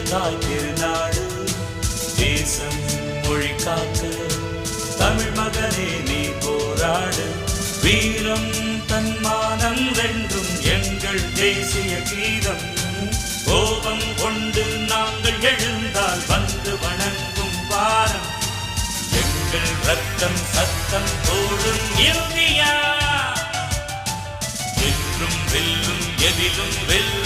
தாய் திருநாடு தேசம் மொழி காக்க தமிழ் மகனே நீ போராடு வீரம் தன்மானம் ரெண்டும் எங்கள் தேசிய கீதம் கோபம் கொண்டு நாங்கள் எழுந்தால் வந்து வணங்கும் வாரம் எங்கள் ரத்தம் சத்தம் போடும் இந்தியா என்றும் வெல்லும் எதிலும் வெல்லும்